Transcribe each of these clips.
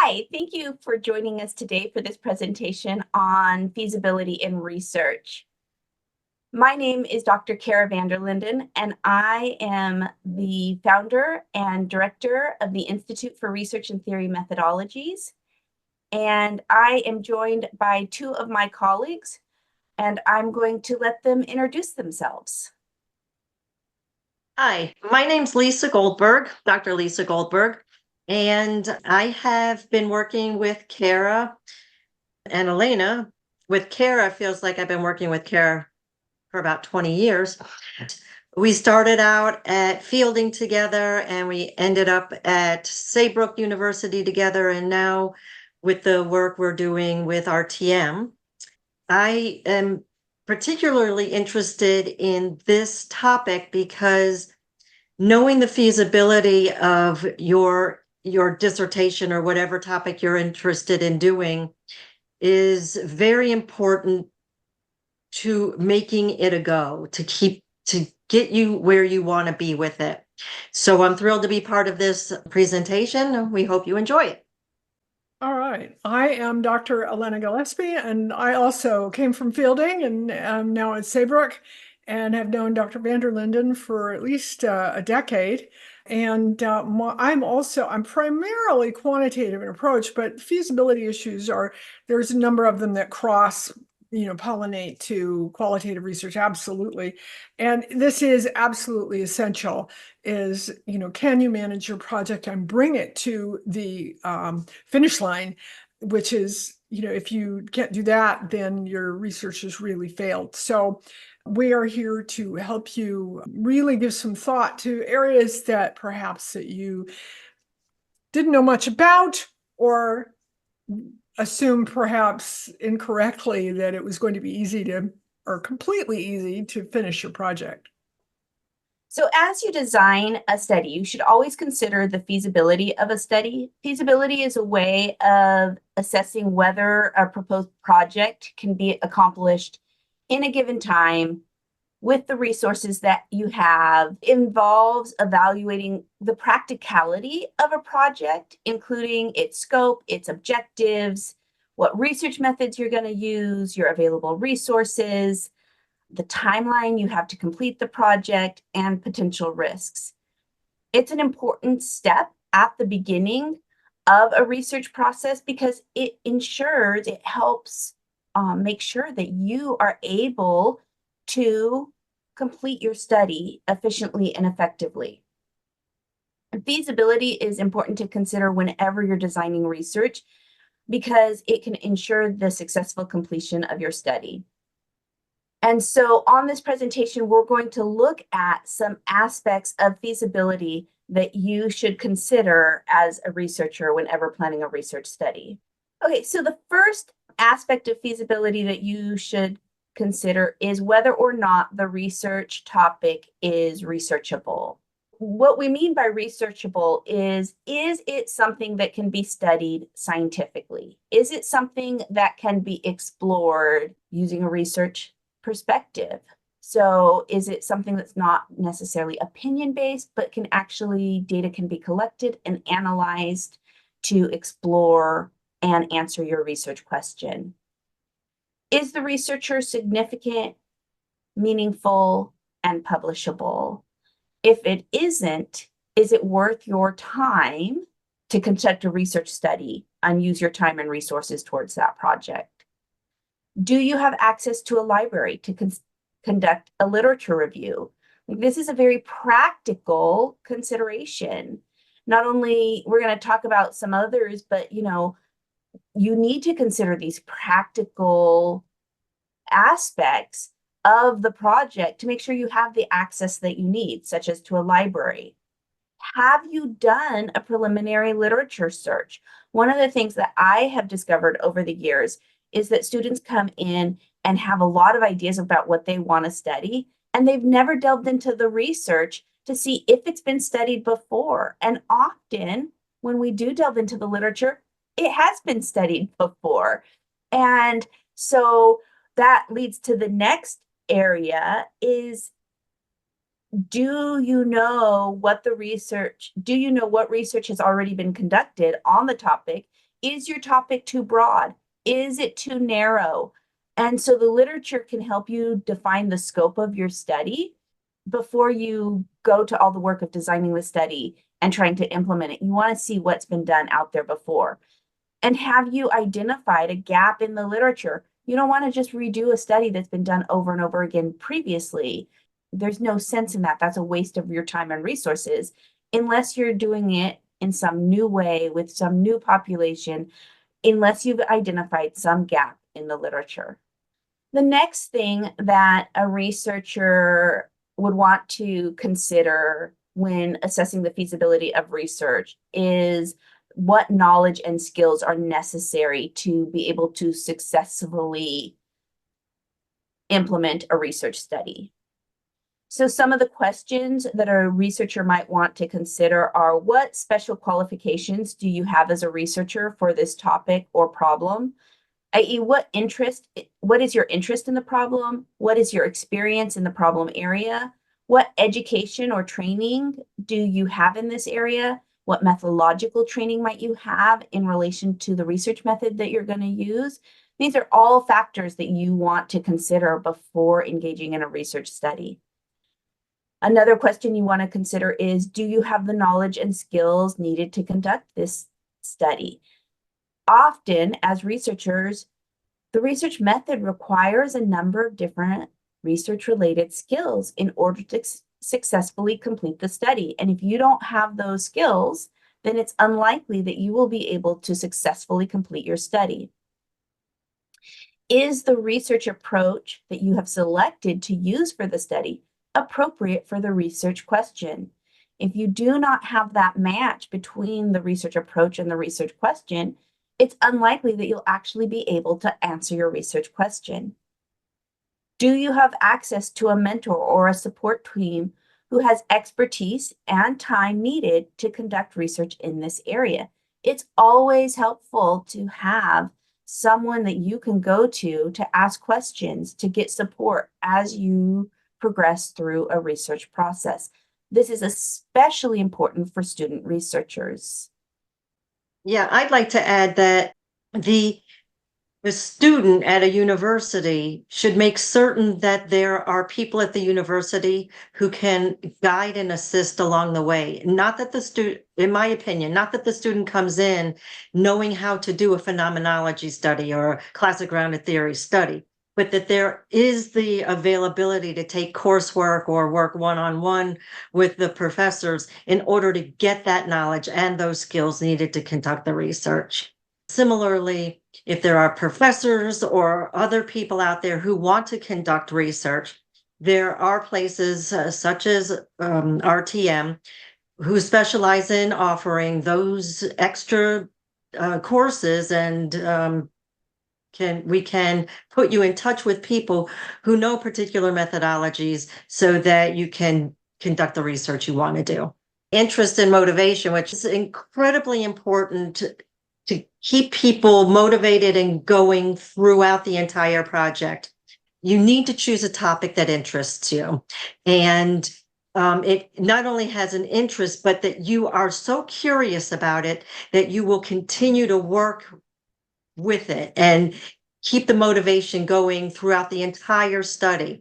Hi, thank you for joining us today for this presentation on feasibility in research. My name is Dr. Kara Vander, and I am the founder and director of the Institute for Research and Theory Methodologies. And I am joined by two of my colleagues, and I'm going to let them introduce themselves. Hi, my name's Lisa Goldberg, Dr. Lisa Goldberg, and I have been working with Kara and Elena. With Kara, feels like I've been working with Kara for about 20 years. We started out at Fielding together and we ended up at Saybrook University together, and now with the work we're doing with RTM. I am particularly interested in this topic because knowing the feasibility of your dissertation or whatever topic you're interested in doing is very important to making it a go, to get you where you want to be with it. So I'm thrilled to be part of this presentation. We hope you enjoy it. All right. I am Dr. Elena Gillespie, and I also came from Fielding and am now at Saybrook and have known Dr. Vander Linden for at least a decade. And I'm primarily quantitative in approach, but feasibility issues there's a number of them that cross, pollinate to qualitative research. Absolutely. And this is absolutely essential is, can you manage your project and bring it to the finish line, which is, if you can't do that, then your research has really failed. So we are here to help you really give some thought to areas that perhaps that you didn't know much about or assumed perhaps incorrectly that it was going to be or completely easy to finish your project. So as you design a study, you should always consider the feasibility of a study. Feasibility is a way of assessing whether a proposed project can be accomplished in a given time with the resources that you have. It involves evaluating the practicality of a project, including its scope, its objectives, what research methods you're going to use, your available resources, the timeline you have to complete the project, and potential risks. It's an important step at the beginning of a research process because it helps make sure that you are able to complete your study efficiently and effectively. Feasibility is important to consider whenever you're designing research because it can ensure the successful completion of your study. And so on this presentation, we're going to look at some aspects of feasibility that you should consider as a researcher whenever planning a research study. Okay, so the first aspect of feasibility that you should consider is whether or not the research topic is researchable. What we mean by researchable is it something that can be studied scientifically? Is it something that can be explored using a research perspective? So is it something that's not necessarily opinion-based, but data can be collected and analyzed to explore and answer your research question? Is the researcher significant, meaningful, and publishable? If it isn't, is it worth your time to conduct a research study and use your time and resources towards that project? Do you have access to a library to conduct a literature review? This is a very practical consideration. Not only we're going to talk about some others, but you need to consider these practical aspects of the project to make sure you have the access that you need, such as to a library. Have you done a preliminary literature search? One of the things that I have discovered over the years is that students come in and have a lot of ideas about what they want to study, and they've never delved into the research to see if it's been studied before. And often when we do delve into the literature, it has been studied before. And so that leads to the next area is, do you know what research has already been conducted on the topic Is your topic too broad? Is it too narrow? And so the literature can help you define the scope of your study before you go to all the work of designing the study and trying to implement it. You want to see what's been done out there before. And have you identified a gap in the literature? You don't want to just redo a study that's been done over and over again previously. There's no sense in that. That's a waste of your time and resources unless you're doing it in some new way with some new population, unless you've identified some gap in the literature. The next thing that a researcher would want to consider when assessing the feasibility of research is what knowledge and skills are necessary to be able to successfully implement a research study. So some of the questions that a researcher might want to consider are, what special qualifications do you have as a researcher for this topic or problem? i.e., what is your interest in the problem? What is your experience in the problem area? What education or training do you have in this area? What methodological training might you have in relation to the research method that you're going to use? These are all factors that you want to consider before engaging in a research study. Another question you want to consider is, do you have the knowledge and skills needed to conduct this study? Often, as researchers, the research method requires a number of different research-related skills in order to successfully complete the study. And if you don't have those skills, then it's unlikely that you will be able to successfully complete your study. Is the research approach that you have selected to use for the study appropriate for the research question? If you do not have that match between the research approach and the research question, it's unlikely that you'll actually be able to answer your research question. Do you have access to a mentor or a support team who has expertise and time needed to conduct research in this area? It's always helpful to have someone that you can go to ask questions, to get support as you progress through a research process. This is especially important for student researchers. Yeah, I'd like to add that the student at a university should make certain that there are people at the university who can guide and assist along the way. Not that the student, in my opinion, not that the student comes in knowing how to do a phenomenology study or a classic grounded theory study, but that there is the availability to take coursework or work one-on-one with the professors in order to get that knowledge and those skills needed to conduct the research. Similarly, if there are professors or other people out there who want to conduct research, there are places such as RTM who specialize in offering those extra courses, and we can put you in touch with people who know particular methodologies so that you can conduct the research you want to do. Interest and motivation, which is incredibly important to keep people motivated and going throughout the entire project. You need to choose a topic that interests you. And it not only has an interest, but that you are so curious about it that you will continue to work with it and keep the motivation going throughout the entire study.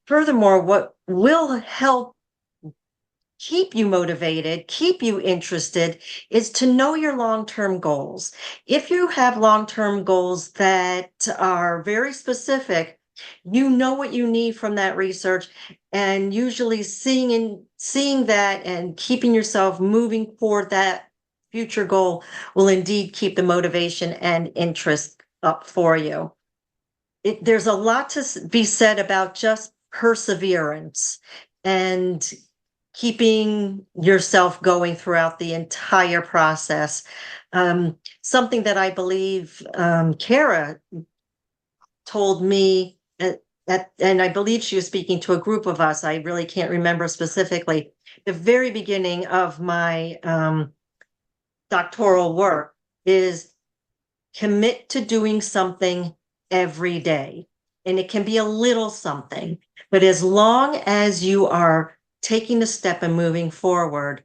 Furthermore, what will help keep you motivated, keep you interested, is to know your long-term goals. If you have long-term goals that are very specific, you know what you need from that research, and usually seeing that and keeping yourself moving toward that future goal will indeed keep the motivation and interest up for you. There's a lot to be said about just perseverance and keeping yourself going throughout the entire process. Something that I believe Kara told me, and I believe she was speaking to a group of us, I really can't remember specifically, the very beginning of my doctoral work is commit to doing something every day. And it can be a little something, but as long as you are taking a step and moving forward,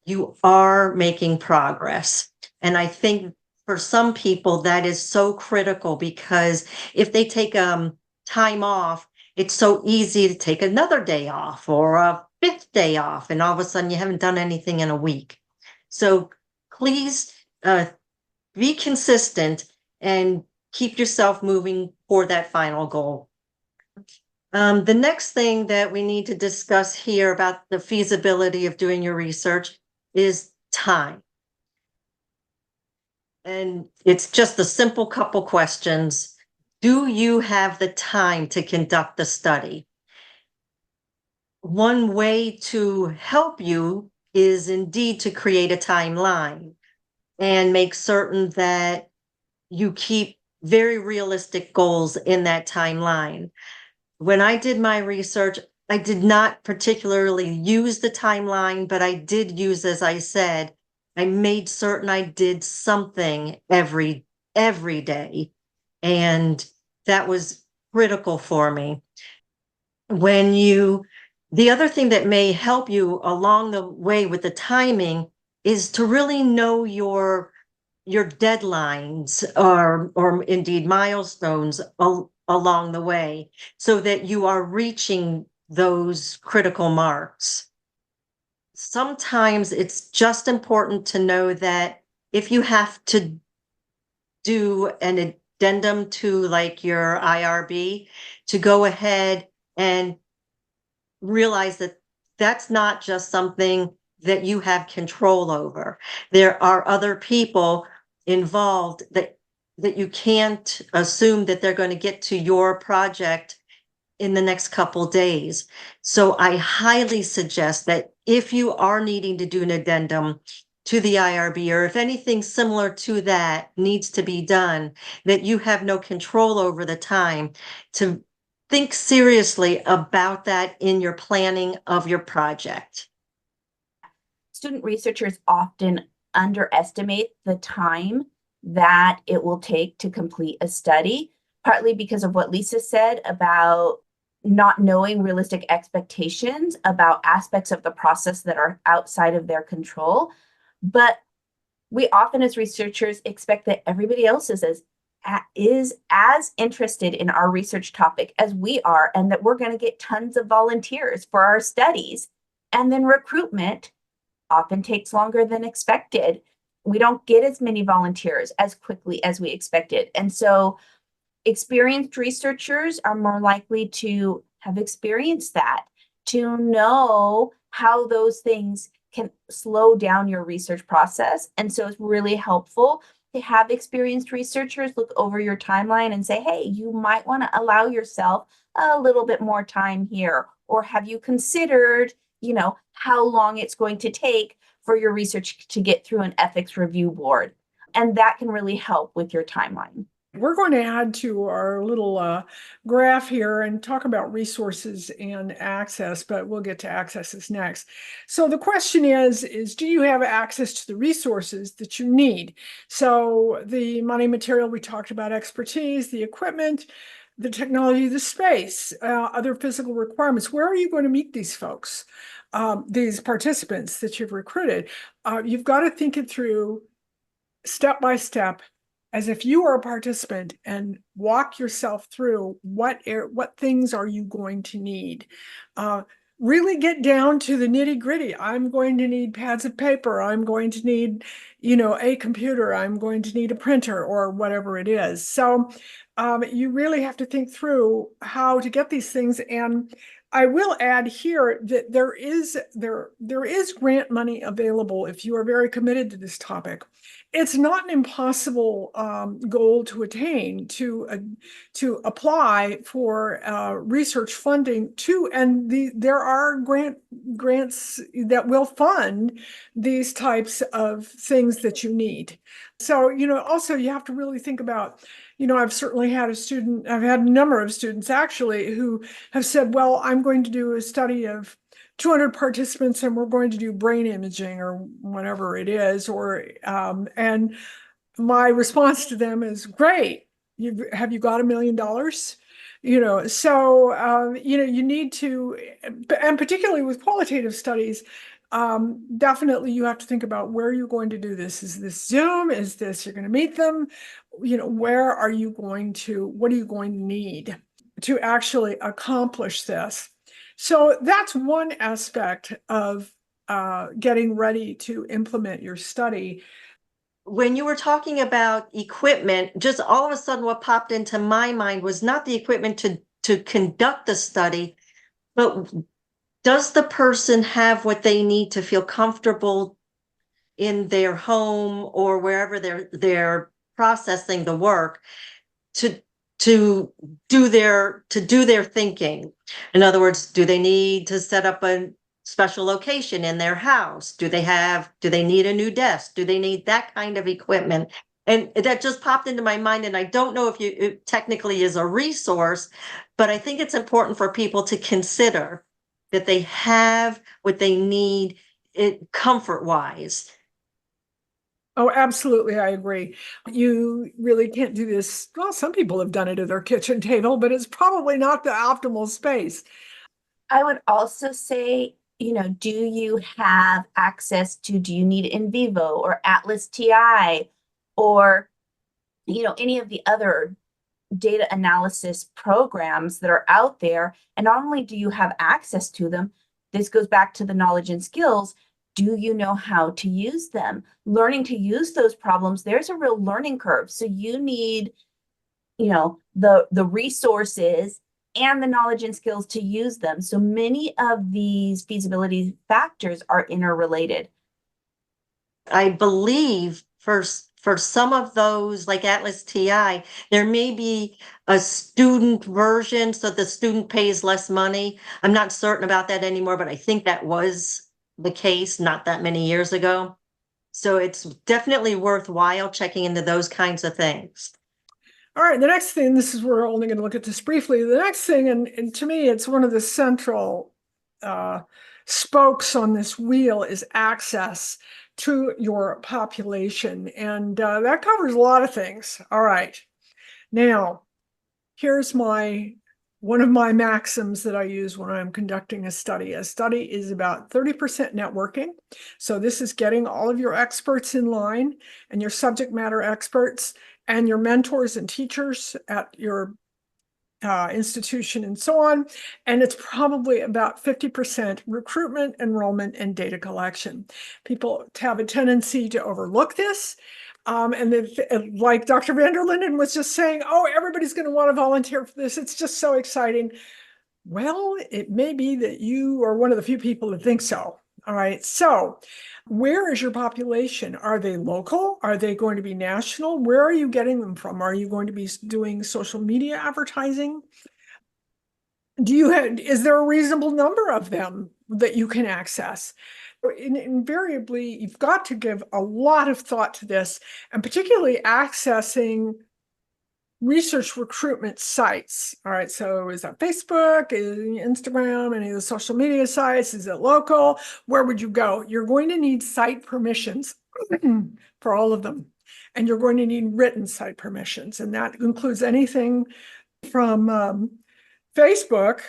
you are making progress. And I think for some people, that is so critical, because if they take time off, it's so easy to take another day off or a fifth day off, and all of a sudden you haven't done anything in a week. So please be consistent and keep yourself moving for that final goal. The next thing that we need to discuss here about the feasibility of doing your research is time. And it's just a simple couple questions. Do you have the time to conduct the study? One way to help you is indeed to create a timeline and make certain that you keep very realistic goals in that timeline. When I did my research, I did not particularly use the timeline, but I did use, as I said, I made certain I did something every day. And that was critical for me. The other thing that may help you along the way with the timing is to really know your deadlines or indeed milestones along the way, so that you are reaching those critical marks. Sometimes it's just important to know that if you have to do an addendum to like your IRB, to go ahead and realize that that's not just something that you have control over. There are other people involved that you can't assume that they're going to get to your project in the next couple days. So I highly suggest that if you are needing to do an addendum to the IRB, or if anything similar to that needs to be done, that you have no control over the time, to think seriously about that in your planning of your project. Student researchers often underestimate the time that it will take to complete a study, partly because of what Lisa said about not knowing realistic expectations about aspects of the process that are outside of their control. But we often, as researchers, expect that everybody else is as interested in our research topic as we are, and that we're going to get tons of volunteers for our studies. And then recruitment often takes longer than expected. We don't get as many volunteers as quickly as we expected. And so experienced researchers are more likely to have experienced that, to know how those things can slow down your research process. And so it's really helpful to have experienced researchers look over your timeline and say, hey, you might want to allow yourself a little bit more time here. Or have you considered, how long it's going to take for your research to get through an ethics review board? And that can really help with your timeline. We're going to add to our little graph here and talk about resources and access, but we'll get to accesses next. So the question is do you have access to the resources that you need? So the money, material, we talked about expertise, the equipment, the technology, the space, other physical requirements. Where are you going to meet these folks, these participants that you've recruited? You've got to think it through step by step, as if you are a participant, and walk yourself through what things are you going to need. Really get down to the nitty gritty. I'm going to need pads of paper. I'm going to need, a computer. I'm going to need a printer, or whatever it is. So you really have to think through how to get these things. And I will add here that there is grant money available if you are very committed to this topic. It's not an impossible goal to attain, to apply for research funding and there are grants that will fund these types of things that you need. So, also you have to really think about, I've certainly had I've had a number of students actually who have said, well, I'm going to do a study of 200 participants and we're going to do brain imaging or whatever it is, and my response to them is, great, have you got $1 million? So you need to, and particularly with qualitative studies, definitely you have to think about where you're going to do this. Is this Zoom? Is this you're going to meet them? Where are you going to, what are you going to need to actually accomplish this? So that's one aspect of getting ready to implement your study. When you were talking about equipment, just all of a sudden what popped into my mind was not the equipment to conduct the study, but does the person have what they need to feel comfortable in their home or wherever they're processing the work to do their thinking? In other words, do they need to set up a special location in their house? Do they need a new desk? Do they need that kind of equipment? And that just popped into my mind, and I don't know if it technically is a resource, but I think it's important for people to consider that they have what they need comfort wise. Oh, absolutely. I agree. You really can't do this. Well, some people have done it at their kitchen table, but it's probably not the optimal space. I would also say, do you have access to, do you need in vivo or Atlas TI or, any of the other data analysis programs that are out there? And not only do you have access to them, this goes back to the knowledge and skills. Do you know how to use them? Learning to use those problems, there's a real learning curve. So you need, the resources and the knowledge and skills to use them. So many of these feasibility factors are interrelated. I believe for some of those, like Atlas TI, there may be a student version, so the student pays less money. I'm not certain about that anymore, but I think that was the case not that many years ago. So it's definitely worthwhile checking into those kinds of things. All right, the next thing, this is, we're only going to look at this briefly. The next thing, and to me, it's one of the central spokes on this wheel, is access to your population. And that covers a lot of things. All right. Now, here's one of my maxims that I use when I'm conducting a study. A study is about 30% networking. So this is getting all of your experts in line and your subject matter experts and your mentors and teachers at your institution and so on. And it's probably about 50% recruitment, enrollment, and data collection. People have a tendency to overlook this. Like Dr. Vander Linden was just saying, oh, everybody's going to want to volunteer for this. It's just so exciting. Well, it may be that you are one of the few people that think so. All right. So where is your population? Are they local? Are they going to be national? Where are you getting them from? Are you going to be doing social media advertising? Is there a reasonable number of them that you can access? Invariably, you've got to give a lot of thought to this, and particularly accessing research recruitment sites. All right, so is that Facebook, is it Instagram, any of the social media sites? Is it local? Where would you go? You're going to need site permissions for all of them, and you're going to need written site permissions, and that includes anything from Facebook.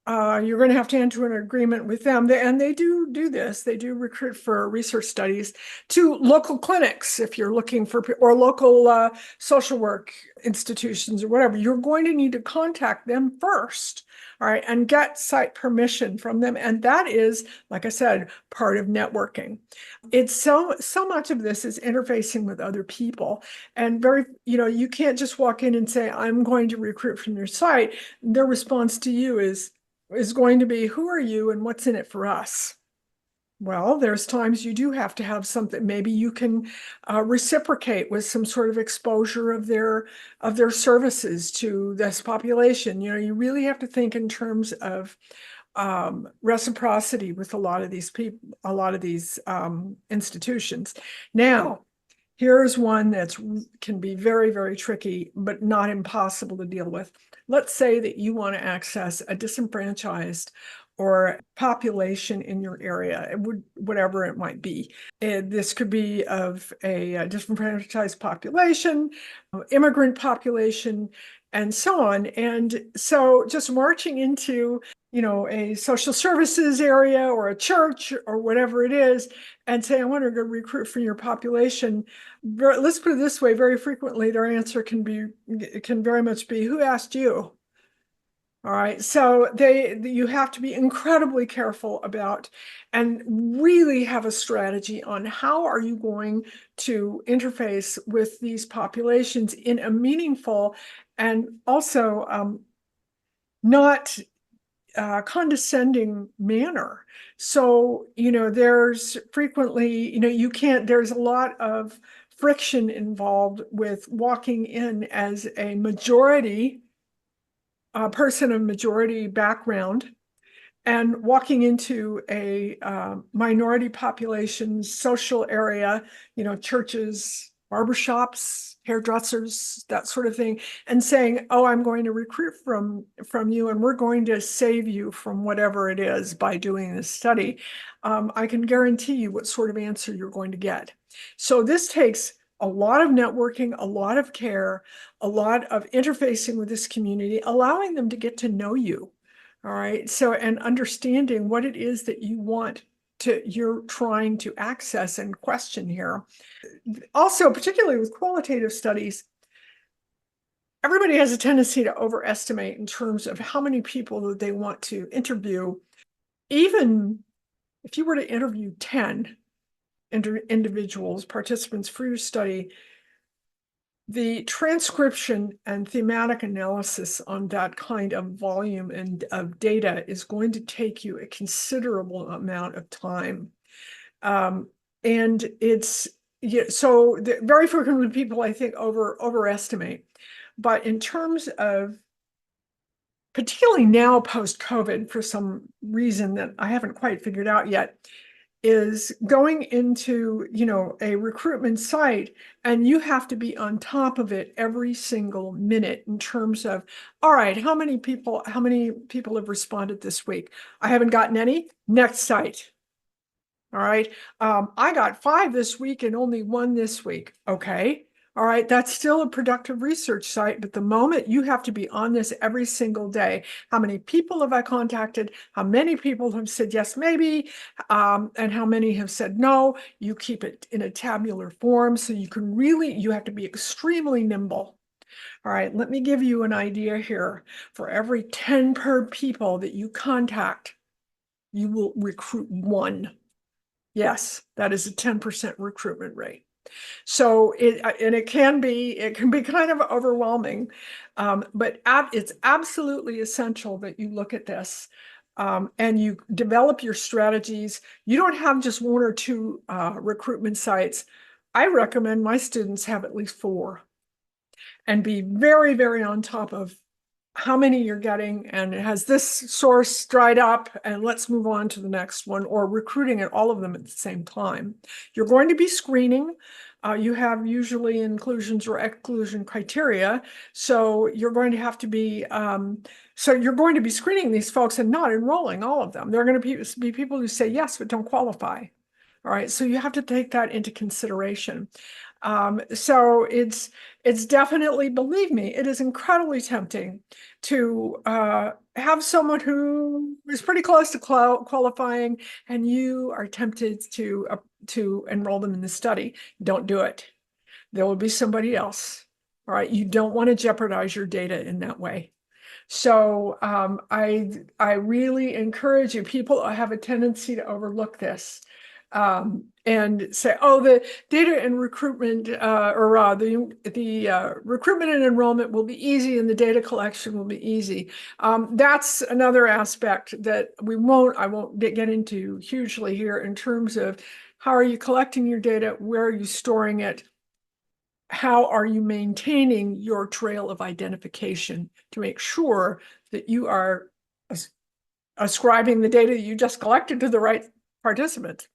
You're going to have to enter an agreement with them. And they do this. They do recruit for research studies, to local clinics if you're looking for, or local social work institutions or whatever. You're going to need to contact them first, all right, and get site permission from them. And that is, like I said, part of networking. It's so much of this is interfacing with other people, and you can't just walk in and say, I'm going to recruit from your site. Their response to you is going to be, who are you and what's in it for us? Well, there's times you do have to have something. Maybe you can reciprocate with some sort of exposure of their services to this population. You really have to think in terms of reciprocity with a lot of these people, a lot of these institutions. Now, here's one that can be very, very tricky, but not impossible to deal with. Let's say that you want to access a disenfranchised or population in your area, whatever it might be. This could be of a disenfranchised population, immigrant population, and so on. And so just marching into a social services area or a church or whatever it is, and say, I want to go recruit for your population. Let's put it this way, very frequently their answer can very much be, who asked you? All right, so you have to be incredibly careful about and really have a strategy on how are you going to interface with these populations in a meaningful and also not condescending manner. So, there's frequently, there's a lot of friction involved with walking in as a majority person of majority background and walking into a minority population social area, churches, barbershops, hairdressers, that sort of thing, and saying, oh, I'm going to recruit from you and we're going to save you from whatever it is by doing this study. I can guarantee you what sort of answer you're going to get. So this takes a lot of networking, a lot of care, a lot of interfacing with this community, allowing them to get to know you. All right. So, and understanding what it is that you're trying to access and question here. Also, particularly with qualitative studies, everybody has a tendency to overestimate in terms of how many people that they want to interview. Even if you were to interview 10 individuals, participants for your study, the transcription and thematic analysis on that kind of volume and of data is going to take you a considerable amount of time. And so very frequently people, I think, overestimate. But in terms of, particularly now post-COVID, for some reason that I haven't quite figured out yet, is going into, a recruitment site, and you have to be on top of it every single minute in terms of, all right, how many people have responded this week? I haven't gotten any. Next site. All right. I got 5 this week and only 1 this week. Okay. All right, that's still a productive research site, but the moment you have to be on this every single day, how many people have I contacted? How many people have said yes, maybe, and how many have said no? You keep it in a tabular form, so you have to be extremely nimble. All right, let me give you an idea here. For every 10 people that you contact, you will recruit 1. Yes, that is a 10% recruitment rate. So it can be kind of overwhelming, but it's absolutely essential that you look at this and you develop your strategies. You don't have just 1 or 2 recruitment sites. I recommend my students have at least 4 and be very, very on top of how many you're getting, and has this source dried up, and let's move on to the next one, or recruiting at all of them at the same time. You're going to be screening. You have usually inclusions or exclusion criteria, so you're going to have to be screening these folks and not enrolling all of them. There are going to be people who say yes but don't qualify. All right, so you have to take that into consideration. So it's definitely, believe me, it is incredibly tempting to have someone who is pretty close to qualifying, and you are tempted to enroll them in the study. Don't do it. There will be somebody else. All right, you don't want to jeopardize your data in that way. So I really encourage you. People have a tendency to overlook this. And say, oh, the data and recruitment the recruitment and enrollment will be easy and the data collection will be easy. That's another aspect that I won't get into hugely here in terms of how are you collecting your data, where are you storing it, how are you maintaining your trail of identification to make sure that you are ascribing the data you just collected to the right participant.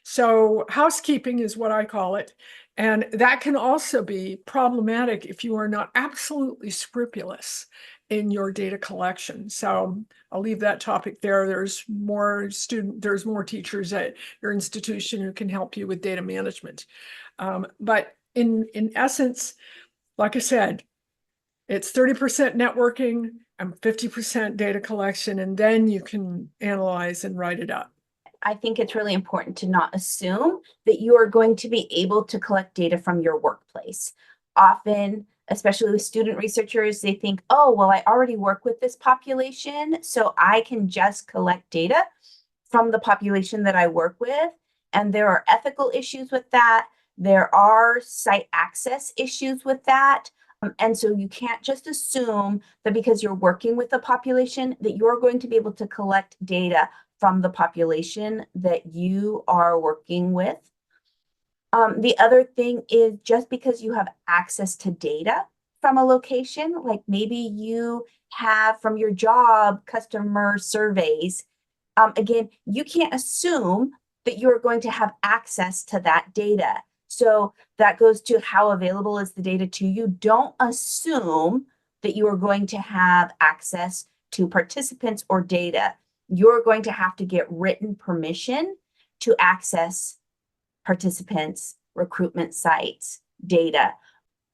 So housekeeping is what I call it. And that can also be problematic if you are not absolutely scrupulous in your data collection. So I'll leave that topic there. There's more teachers at your institution who can help you with data management. But in essence, like I said, it's 30% networking, 50% data collection, and then you can analyze and write it up. I think it's really important to not assume that you are going to be able to collect data from your workplace. Often, especially with student researchers, they think, oh, well, I already work with this population, so I can just collect data from the population that I work with. And there are ethical issues with that. There are site access issues with that. And so you can't just assume that because you're working with a population that you're going to be able to collect data from the population that you are working with. The other thing is just because you have access to data from a location, like maybe you have from your job customer surveys, again, you can't assume that you're going to have access to that data. So that goes to how available is the data to you. Don't assume that you are going to have access to participants or data. You're going to have to get written permission to access participants, recruitment sites, data.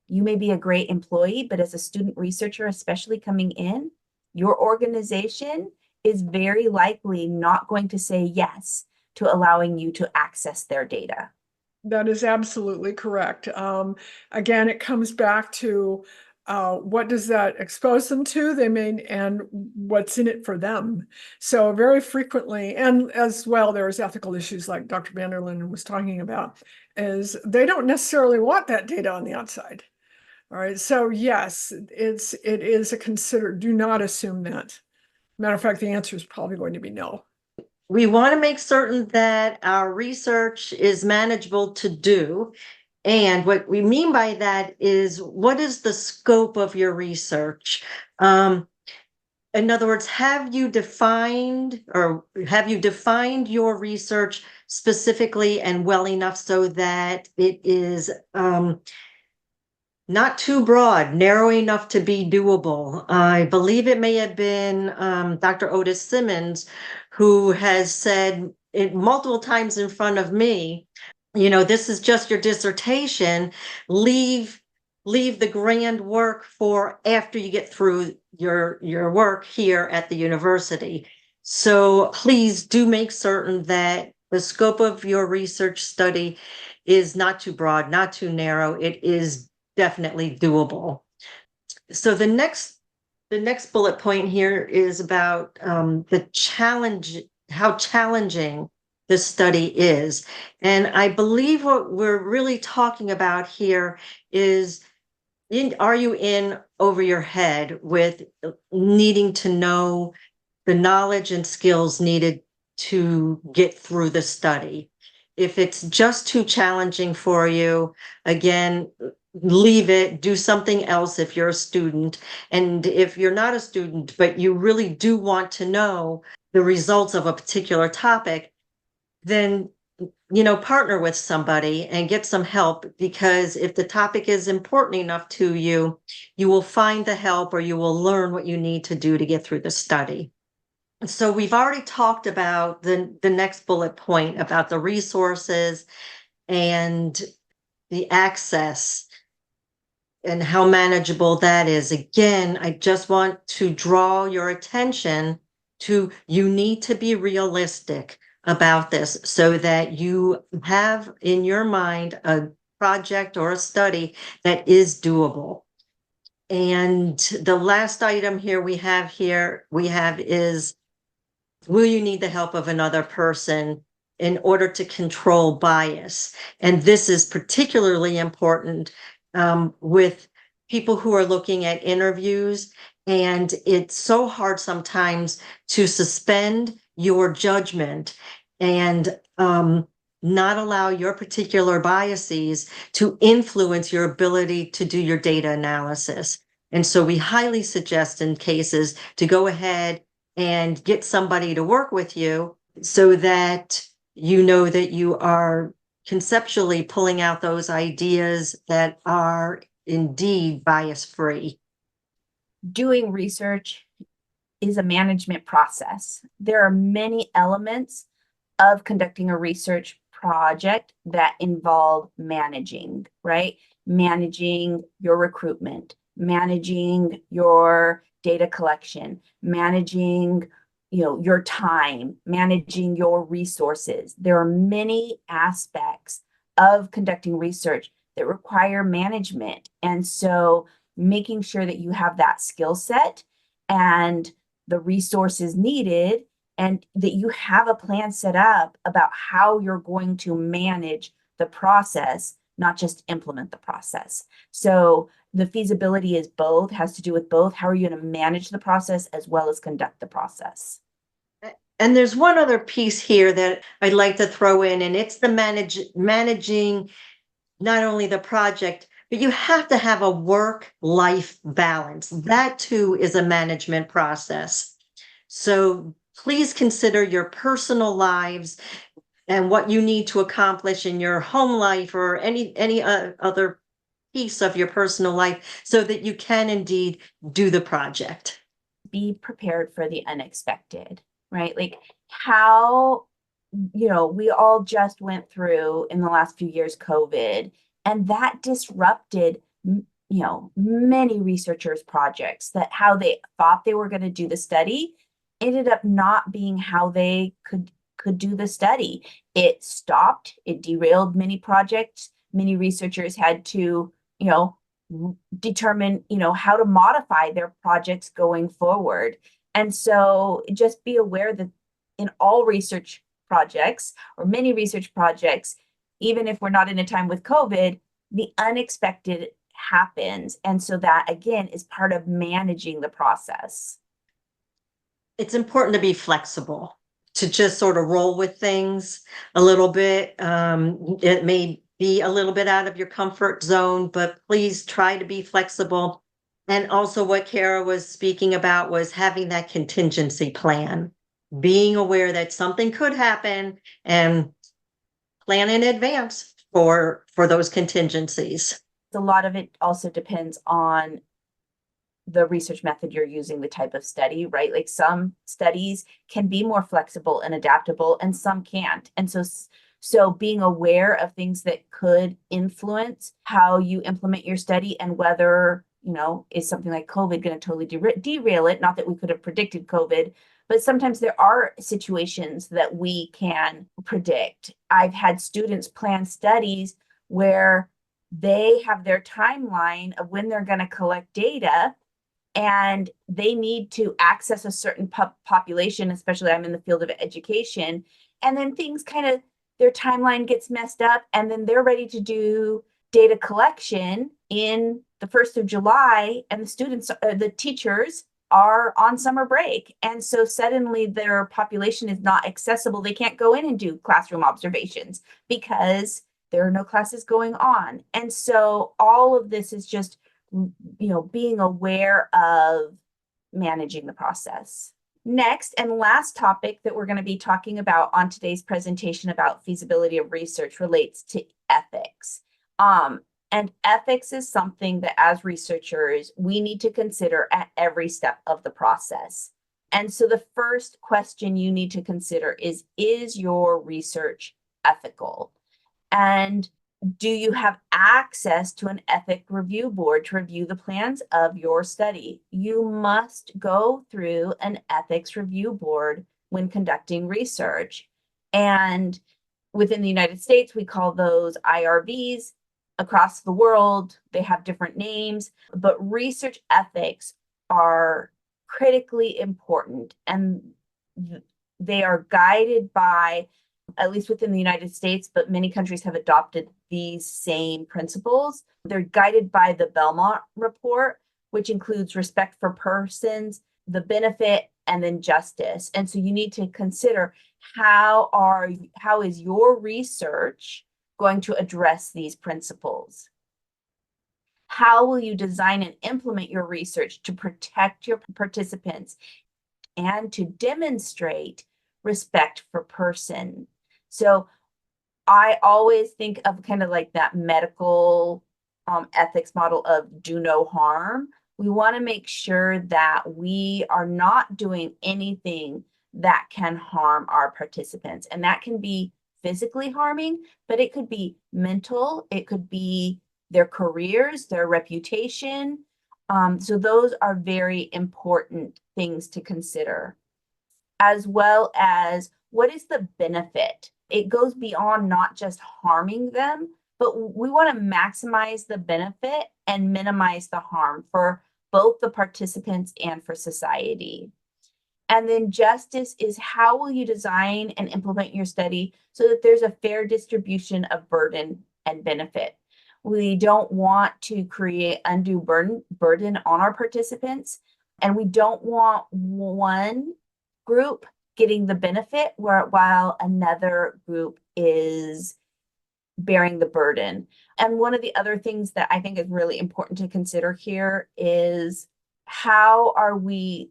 You may be a great employee, but as a student researcher, especially coming in, your organization is very likely not going to say yes to allowing you to access their data. That is absolutely correct. Again, it comes back to what does that expose them to? And what's in it for them. So very frequently, and as well, there's ethical issues like Dr. Vander was talking about, is they don't necessarily want that data on the outside. All right. So yes, it is a consider. Do not assume that. Matter of fact, the answer is probably going to be no. We want to make certain that our research is manageable to do. And what we mean by that is, what is the scope of your research? In other words, have you defined your research specifically and well enough so that it is not too broad, narrow enough to be doable? I believe it may have been Dr. Otis Simmons who has said it multiple times in front of me, this is just your dissertation. Leave the grand work for after you get through your work here at the university. So please do make certain that the scope of your research study is not too broad, not too narrow. It is definitely doable. So the next bullet point here is about the challenge, how challenging this study is. And I believe what we're really talking about here is, are you in over your head with needing to know the knowledge and skills needed to get through the study? If it's just too challenging for you, again, leave it, do something else if you're a student. And if you're not a student, but you really do want to know the results of a particular topic, then, partner with somebody and get some help, because if the topic is important enough to you, you will find the help or you will learn what you need to do to get through the study. So we've already talked about the next bullet point about the resources and the access and how manageable that is. Again, I just want to draw your attention to, you need to be realistic about this so that you have in your mind a project or a study that is doable. And the last item here we have is, will you need the help of another person in order to control bias? And this is particularly important with people who are looking at interviews. And it's so hard sometimes to suspend your judgment and not allow your particular biases to influence your ability to do your data analysis. And so we highly suggest in cases to go ahead and get somebody to work with you so that you know that you are conceptually pulling out those ideas that are indeed bias-free. Doing research is a management process. There are many elements of conducting a research project that involve managing, right? Managing your recruitment, managing your data collection, managing, your time, managing your resources. There are many aspects of conducting research that require management. And so making sure that you have that skill set and the resources needed, and that you have a plan set up about how you're going to manage the process, not just implement the process. So the feasibility is both, has to do with both. How are you going to manage the process as well as conduct the process? And there's one other piece here that I'd like to throw in, and it's the managing not only the project, but you have to have a work-life balance. That too is a management process. So please consider your personal lives and what you need to accomplish in your home life or any other piece of your personal life so that you can indeed do the project. Be prepared for the unexpected, right? Like how, we all just went through in the last few years COVID, and that disrupted, many researchers' projects, that how they thought they were going to do the study ended up not being how they could do the study. It stopped, it derailed many projects. Many researchers had to, determine, how to modify their projects going forward. And so just be aware that in all research projects or many research projects, even if we're not in a time with COVID, the unexpected happens. And so that again is part of managing the process. It's important to be flexible, to just sort of roll with things a little bit. It may be a little bit out of your comfort zone, but please try to be flexible. And also what Kara was speaking about was having that contingency plan, being aware that something could happen and plan in advance for those contingencies. A lot of it also depends on the research method you're using, the type of study, right? Like some studies can be more flexible and adaptable and some can't. And so being aware of things that could influence how you implement your study and whether, is something like COVID going to totally derail it? Not that we could have predicted COVID, but sometimes there are situations that we can predict. I've had students plan studies where they have their timeline of when they're going to collect data, and they need to access a certain population, especially I'm in the field of education, and then things kind of, their timeline gets messed up, and then they're ready to do data collection in the 1st of July, and the teachers are on summer break. And so suddenly their population is not accessible. They can't go in and do classroom observations because there are no classes going on. And so all of this is just, being aware of managing the process. Next and last topic that we're going to be talking about on today's presentation about feasibility of research relates to ethics. And ethics is something that as researchers, we need to consider at every step of the process. And so the first question you need to consider is your research ethical? And do you have access to an ethic review board to review the plans of your study? You must go through an ethics review board when conducting research. And within the United States, we call those IRBs. Across the world, they have different names, but research ethics are critically important, and they are guided by, at least within the United States, but many countries have adopted these same principles. They're guided by the Belmont Report, which includes respect for persons, the benefit, and then justice. And so you need to consider how is your research going to address these principles? How will you design and implement your research to protect your participants and to demonstrate respect for person? So I always think of kind of like that medical ethics model of do no harm. We want to make sure that we are not doing anything that can harm our participants. And that can be physically harming, but it could be mental, it could be their careers, their reputation. So those are very important things to consider, as well as what is the benefit? It goes beyond not just harming them, but we want to maximize the benefit and minimize the harm for both the participants and for society. And then justice is how will you design and implement your study so that there's a fair distribution of burden and benefit. We don't want to create undue burden on our participants, and we don't want one group getting the benefit while another group is bearing the burden. And one of the other things that I think is really important to consider here is how are we,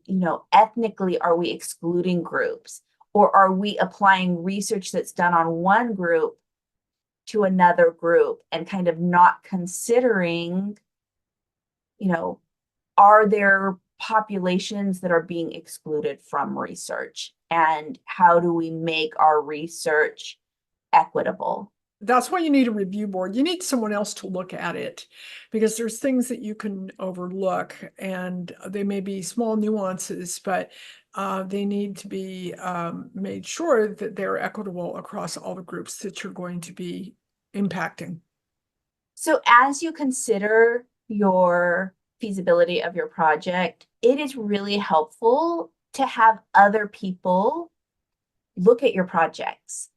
ethnically, are we excluding groups? Or are we applying research that's done on one group to another group and kind of not considering, are there populations that are being excluded from research? And how do we make our research equitable? That's why you need a review board. You need someone else to look at it because there's things that you can overlook and they may be small nuances, but they need to be made sure that they're equitable across all the groups that you're going to be impacting. So as you consider your feasibility of your project, it is really helpful to have other people look at your projects,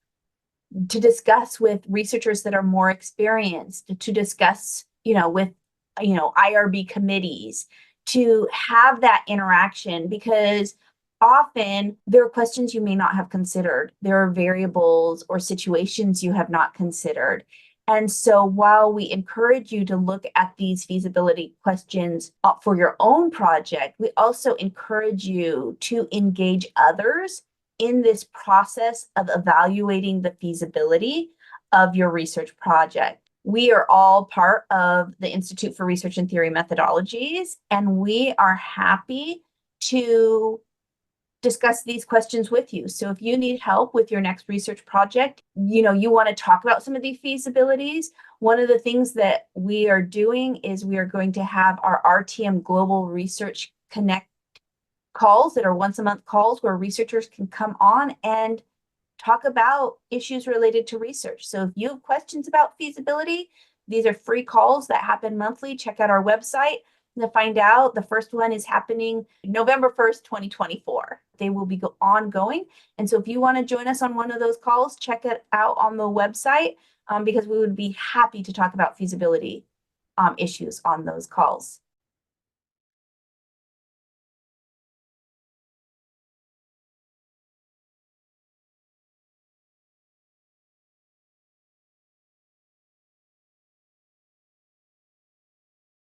to discuss with researchers that are more experienced, to discuss, with, IRB committees, to have that interaction, because often there are questions you may not have considered. There are variables or situations you have not considered. And so while we encourage you to look at these feasibility questions for your own project, we also encourage you to engage others in this process of evaluating the feasibility of your research project. We are all part of the Institute for Research and Theory Methodologies, and we are happy to discuss these questions with you. So if you need help with your next research project, you want to talk about some of these feasibilities, one of the things that we are doing is we are going to have our RTM Global Research Connect calls that are once a month calls where researchers can come on and talk about issues related to research. So if you have questions about feasibility, these are free calls that happen monthly. Check out our website to find out. The first one is happening November 1st, 2024. They will be ongoing. And so if you want to join us on one of those calls, check it out on the website because we would be happy to talk about feasibility issues on those calls.